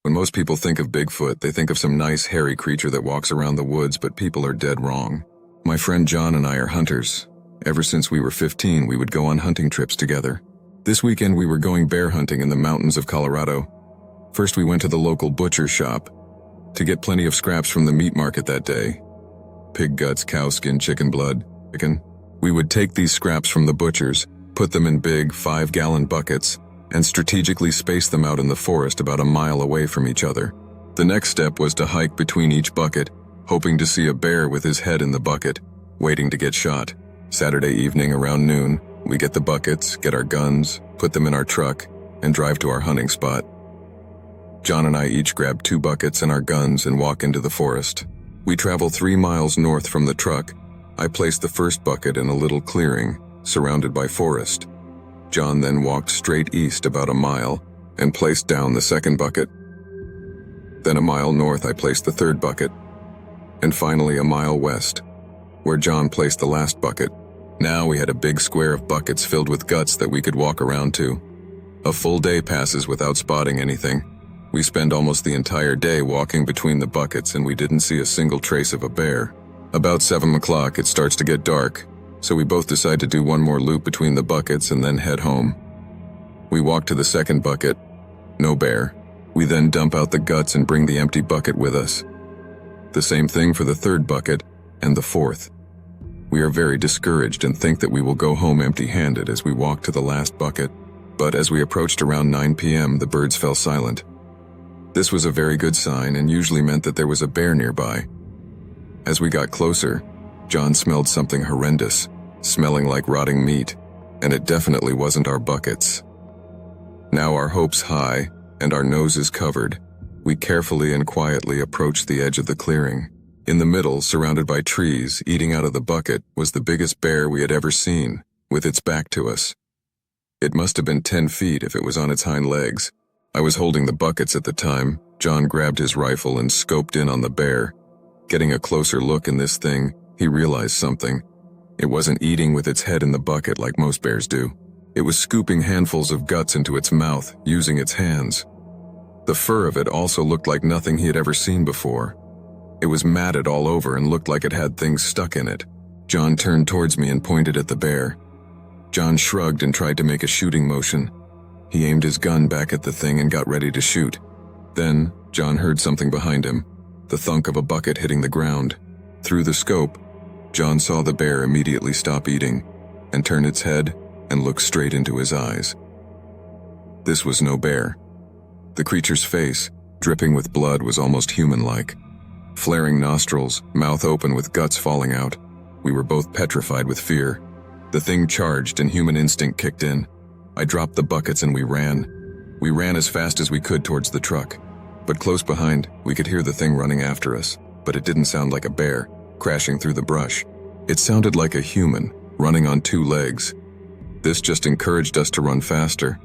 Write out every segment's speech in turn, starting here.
When most people think of Bigfoot, they think of some nice hairy creature that walks around the woods, but people are dead wrong. My friend John and I are hunters. Ever since we were 15, we would go on hunting trips together. This weekend we were going bear hunting in the mountains of Colorado. First we went to the local butcher shop to get plenty of scraps from the meat market that day. Pig guts, cow skin, chicken blood, chicken. We would take these scraps from the butchers, put them in big 5-gallon buckets, and strategically space them out in the forest about a mile away from each other. The next step was to hike between each bucket, hoping to see a bear with his head in the bucket, waiting to get shot. Saturday evening around noon, we get the buckets, get our guns, put them in our truck, and drive to our hunting spot. John and I each grab 2 buckets and our guns and walk into the forest. We travel 3 miles north from the truck. I place the first bucket in a little clearing, surrounded by forest. John then walked straight east about a mile and placed down the second bucket. Then a mile north I placed the third bucket. And finally a mile west, where John placed the last bucket. Now we had a big square of buckets filled with guts that we could walk around to. A full day passes without spotting anything. We spend almost the entire day walking between the buckets and we didn't see a single trace of a bear. About 7 o'clock it starts to get dark, so we both decide to do one more loop between the buckets and then head home. We walk to the second bucket. No bear. We then dump out the guts and bring the empty bucket with us. The same thing for the third bucket and the fourth. We are very discouraged and think that we will go home empty-handed as we walk to the last bucket, but as we approached around 9 p.m. the birds fell silent. This was a very good sign and usually meant that there was a bear nearby. As we got closer, John smelled something horrendous, smelling like rotting meat, and it definitely wasn't our buckets. Now our hopes high and our noses covered, we carefully and quietly approached the edge of the clearing. In the middle, surrounded by trees, eating out of the bucket, was the biggest bear we had ever seen, with its back to us. It must have been 10 feet if it was on its hind legs. I was holding the buckets at the time. John grabbed his rifle and scoped in on the bear. Getting a closer look in this thing, he realized something. It wasn't eating with its head in the bucket like most bears do. It was scooping handfuls of guts into its mouth, using its hands. The fur of it also looked like nothing he had ever seen before. It was matted all over and looked like it had things stuck in it. John turned towards me and pointed at the bear. John shrugged and tried to make a shooting motion. He aimed his gun back at the thing and got ready to shoot. Then, John heard something behind him, the thunk of a bucket hitting the ground. Through the scope, John saw the bear immediately stop eating and turn its head and look straight into his eyes. This was no bear. The creature's face, dripping with blood, was almost human-like. Flaring nostrils, mouth open with guts falling out. We were both petrified with fear. The thing charged and human instinct kicked in. I dropped the buckets and we ran. We ran as fast as we could towards the truck. But close behind, we could hear the thing running after us, but it didn't sound like a bear, crashing through the brush. It sounded like a human, running on 2 legs. This just encouraged us to run faster.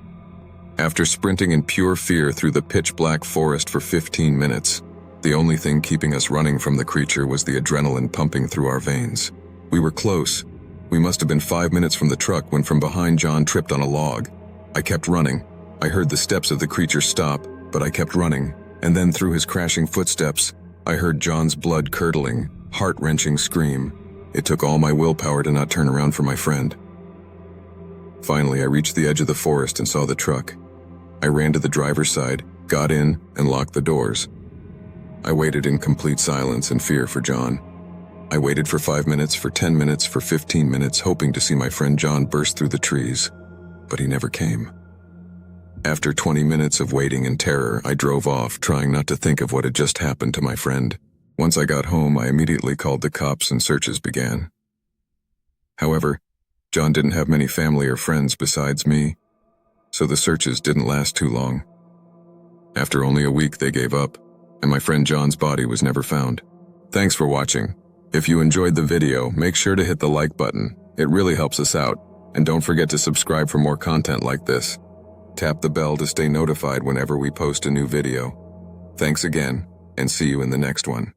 After sprinting in pure fear through the pitch-black forest for 15 minutes, the only thing keeping us running from the creature was the adrenaline pumping through our veins. We were close. We must have been 5 minutes from the truck when from behind John tripped on a log. I kept running. I heard the steps of the creature stop, but I kept running. And then through his crashing footsteps, I heard John's blood-curdling, heart-wrenching scream. It took all my willpower to not turn around for my friend. Finally, I reached the edge of the forest and saw the truck. I ran to the driver's side, got in, and locked the doors. I waited in complete silence and fear for John. I waited for 5 minutes, for 10 minutes, for 15 minutes, hoping to see my friend John burst through the trees, but he never came. After 20 minutes of waiting and terror, I drove off, trying not to think of what had just happened to my friend. Once I got home, I immediately called the cops and searches began. However, John didn't have many family or friends besides me, so the searches didn't last too long. After only a week, they gave up, and my friend John's body was never found. Thanks for watching. If you enjoyed the video, make sure to hit the like button. It really helps us out, and don't forget to subscribe for more content like this. Tap the bell to stay notified whenever we post a new video. Thanks again, and see you in the next one.